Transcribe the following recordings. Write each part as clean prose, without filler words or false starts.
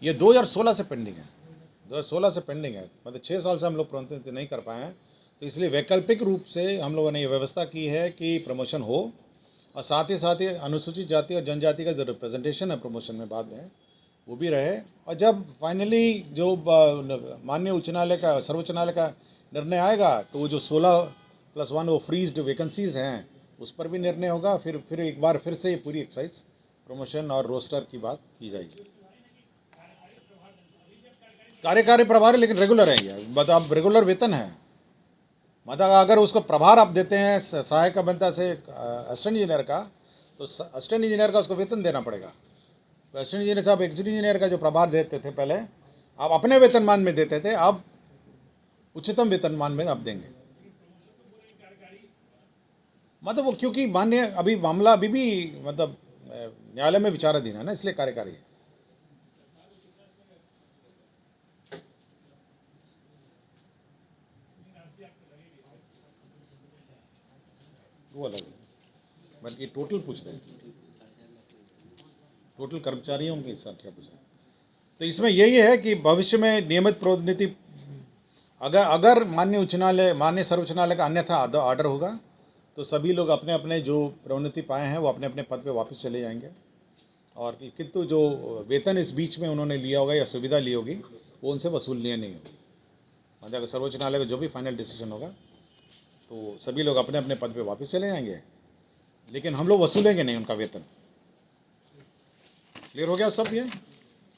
ये 2016 से पेंडिंग है, 2016 से पेंडिंग है, मतलब 6 साल से हम लोग प्रोन्नति नहीं कर पाए हैं। तो इसलिए वैकल्पिक रूप से हम लोगों ने ये व्यवस्था की है कि प्रमोशन हो, और साथ ही अनुसूचित जाति और जनजाति का जो रिप्रेजेंटेशन है प्रमोशन में बाद में, वो भी रहे। और जब फाइनली जो माननीय उच्च न्यायालय का, सर्वोच्च न्यायालय का निर्णय आएगा, तो वो जो 16+1 वो फ्रीज्ड वैकेंसीज हैं, उस पर भी निर्णय होगा। फिर एक बार फिर से ये पूरी एक्साइज प्रमोशन और रोस्टर की बात की जाएगी। कार्यकारी प्रभारी लेकिन रेगुलर है ये, मतलब अब रेगुलर वेतन है। मतलब अगर उसको प्रभार आप देते हैं सहायक अभियंता से असिस्टेंट इंजीनियर का, तो असिस्टेंट इंजीनियर का उसको वेतन देना पड़ेगा। तो असिस्टेंट इंजीनियर साहब एग्जीक्यूटिव इंजीनियर का जो प्रभार देते थे पहले, आप अपने वेतनमान में देते थे, अब उच्चतम वेतनमान में आप देंगे। मतलब वो क्योंकि मान्य अभी मामला अभी भी मतलब न्यायालय में विचाराधीन है ना, इसलिए कार्यकारी है। वो अलग है, बल्कि टोटल पूछ रहे हैं, टोटल कर्मचारियों की संख्या पूछ रहे हैं। तो इसमें यही है कि भविष्य में नियमित प्रोन्नति अगर माननीय उच्च न्यायालय, माननीय सर्वोच्च न्यायालय का अन्यथा ऑर्डर होगा, तो सभी लोग अपने अपने जो प्रोन्नति पाए हैं वो अपने अपने पद पे वापस चले जाएंगे। और किंतु जो वेतन इस बीच में उन्होंने लिया होगा या सुविधा ली होगी, वो उनसे वसूलनीय नहीं होगी। मतलब अगर सर्वोच्च न्यायालय का जो भी फाइनल डिसीजन होगा, तो सभी लोग अपने अपने पद पे वापस चले जाएंगे, लेकिन हम लोग वसूलेंगे नहीं उनका वेतन। क्लियर हो गया सब ये।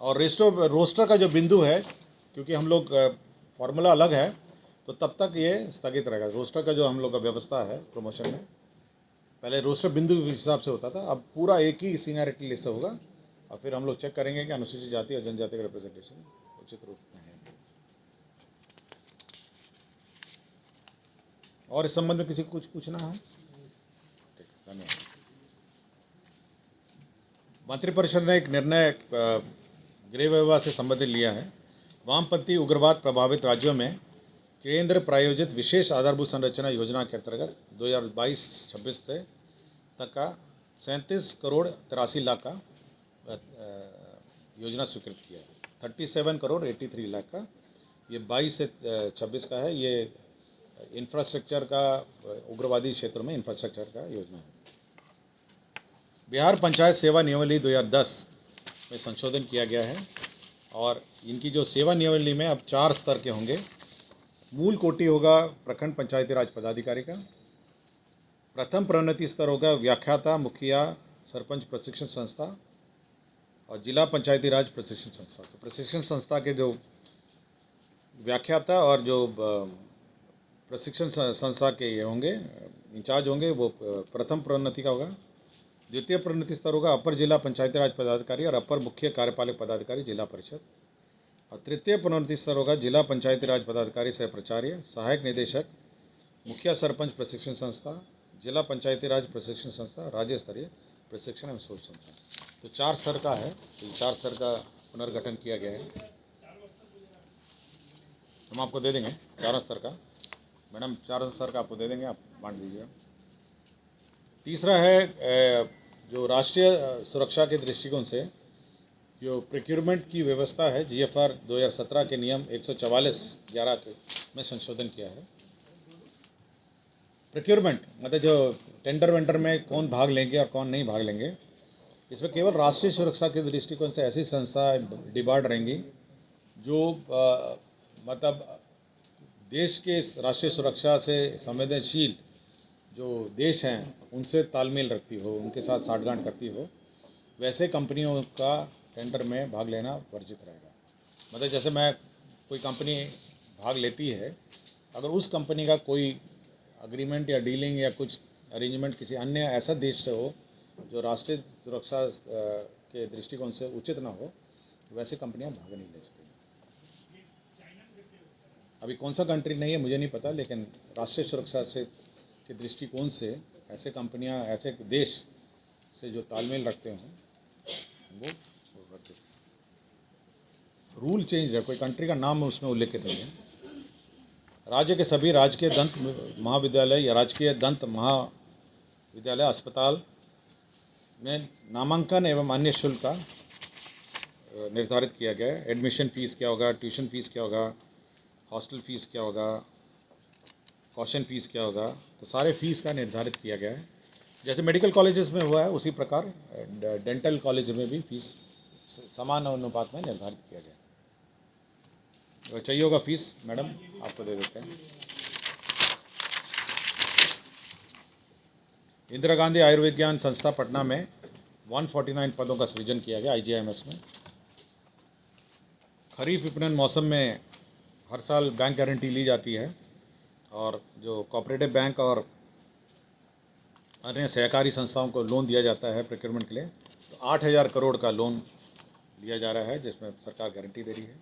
और रोस्टर का जो बिंदु है, क्योंकि हम लोग फॉर्मूला अलग है, तो तब तक ये स्थगित रहेगा। रोस्टर का जो हम लोग का व्यवस्था है प्रमोशन में, पहले रोस्टर बिंदु के हिसाब से होता था, अब पूरा एक ही सीनियरिटी लिस्ट से होगा। और फिर हम लोग चेक करेंगे कि अनुसूचित जाति और जनजाति का रिप्रेजेंटेशन उचित रूप में है। और इस संबंध में किसी को कुछ पूछना है? धन्यवाद। मंत्रिपरिषद ने एक निर्णय गृह विभाग से संबंधित लिया है। वामपंथी उग्रवाद प्रभावित राज्यों में केंद्र प्रायोजित विशेष आधारभूत संरचना योजना के अंतर्गत 2022-26 से तक का 37 करोड़ 83 लाख का योजना स्वीकृत किया है। 37 करोड़ 83 लाख का ये 22 से 26 का है। ये इंफ्रास्ट्रक्चर का, उग्रवादी क्षेत्रों में इंफ्रास्ट्रक्चर का योजना है। बिहार पंचायत सेवा नियमावली 2010 में संशोधन किया गया है, और इनकी जो सेवा नियमावली में अब 4 स्तर के होंगे। मूल कोटि होगा प्रखंड पंचायती राज पदाधिकारी का। प्रथम प्रोन्नति स्तर होगा व्याख्याता, मुखिया, सरपंच प्रशिक्षण संस्था और जिला पंचायती राज प्रशिक्षण संस्था। तो प्रशिक्षण संस्था के जो व्याख्याता और जो प्रशिक्षण संस्था के ये होंगे, इंचार्ज होंगे, वो प्रथम प्रोन्नति का होगा। द्वितीय प्रोन्नति स्तर होगा अपर जिला पंचायती राज पदाधिकारी और अपर मुख्य कार्यपालक पदाधिकारी जिला परिषद। और तृतीय प्रोन्नति स्तर होगा जिला पंचायती राज पदाधिकारी सह प्राचार्य, सहायक निदेशक, मुखिया सरपंच प्रशिक्षण संस्था, जिला पंचायती राज प्रशिक्षण संस्था, राज्य स्तरीय प्रशिक्षण एवं शोध संस्था। तो 4 स्तर का है। तो 4 स्तर का पुनर्गठन किया गया है। हम आपको दे देंगे 4 स्तर का, मैडम 4 स्तर का आपको दे देंगे, आप बांट दीजिएगा। तीसरा है जो राष्ट्रीय सुरक्षा के दृष्टिकोण से जो प्रोक्यूरमेंट की व्यवस्था है, GFR 2017 के नियम 144(11) में संशोधन किया है। प्रोक्यूरमेंट मतलब जो टेंडर वेंडर में कौन भाग लेंगे और कौन नहीं भाग लेंगे, इसमें केवल राष्ट्रीय सुरक्षा के दृष्टिकोण से ऐसी संस्था डिबार्ड रहेंगी जो मतलब देश के राष्ट्रीय सुरक्षा से संवेदनशील जो देश हैं उनसे तालमेल रखती हो, उनके साथ साठगांठ करती हो, वैसे कंपनियों का टेंडर में भाग लेना वर्जित रहेगा। मतलब जैसे मैं कोई कंपनी भाग लेती है, अगर उस कंपनी का कोई अग्रीमेंट या डीलिंग या कुछ अरेंजमेंट किसी अन्य ऐसा देश से हो जो राष्ट्रीय सुरक्षा के दृष्टिकोण से उचित ना हो, वैसे कंपनियां भाग नहीं ले सकेंगी। अभी कौन सा कंट्री नहीं है मुझे नहीं पता, लेकिन राष्ट्रीय सुरक्षा से के दृष्टिकोण से ऐसे कंपनियां, ऐसे देश से जो तालमेल रखते हों, वो रूल चेंज है, कोई कंट्री का नाम उसमें उल्लेखित नहीं है। राज्य के सभी राजकीय दंत महाविद्यालय या राजकीय दंत महाविद्यालय अस्पताल में नामांकन एवं अन्य शुल्क का निर्धारित किया गया है। एडमिशन फ़ीस क्या होगा, ट्यूशन फ़ीस क्या होगा, हॉस्टल फ़ीस क्या होगा, कॉशन फ़ीस क्या होगा, तो सारे फ़ीस का निर्धारित किया गया है। जैसे मेडिकल कॉलेजेस में हुआ है उसी प्रकार डेंटल कॉलेज में भी फ़ीस समान अनुपात में निर्धारित किया गया है। अगर चाहिए होगा फ़ीस मैडम आपको दे देते हैं। इंदिरा गांधी आयुर्विज्ञान संस्था पटना में 149 पदों का सृजन किया गया IGIMS में। खरीफ विपणन मौसम में हर साल बैंक गारंटी ली जाती है और जो कोऑपरेटिव बैंक और अन्य सहकारी संस्थाओं को लोन दिया जाता है प्रोक्योरमेंट के लिए, तो 8,000 करोड़ का लोन दिया जा रहा है जिसमें सरकार गारंटी दे रही है।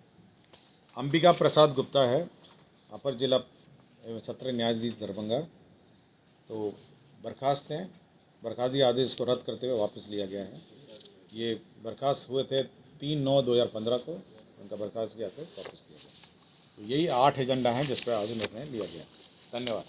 अंबिका प्रसाद गुप्ता है अपर जिला एवं सत्र न्यायाधीश दरभंगा, तो बर्खास्त हैं। बर्खास्तगी आदेश को रद्द करते हुए वापस लिया गया है। ये बर्खास्त हुए थे 3/9/2015 को, उनका बर्खास्तगी आदेश वापस लिया गया। तो यही 8 एजेंडा हैं जिस पर आज निर्णय लिया गया। धन्यवाद।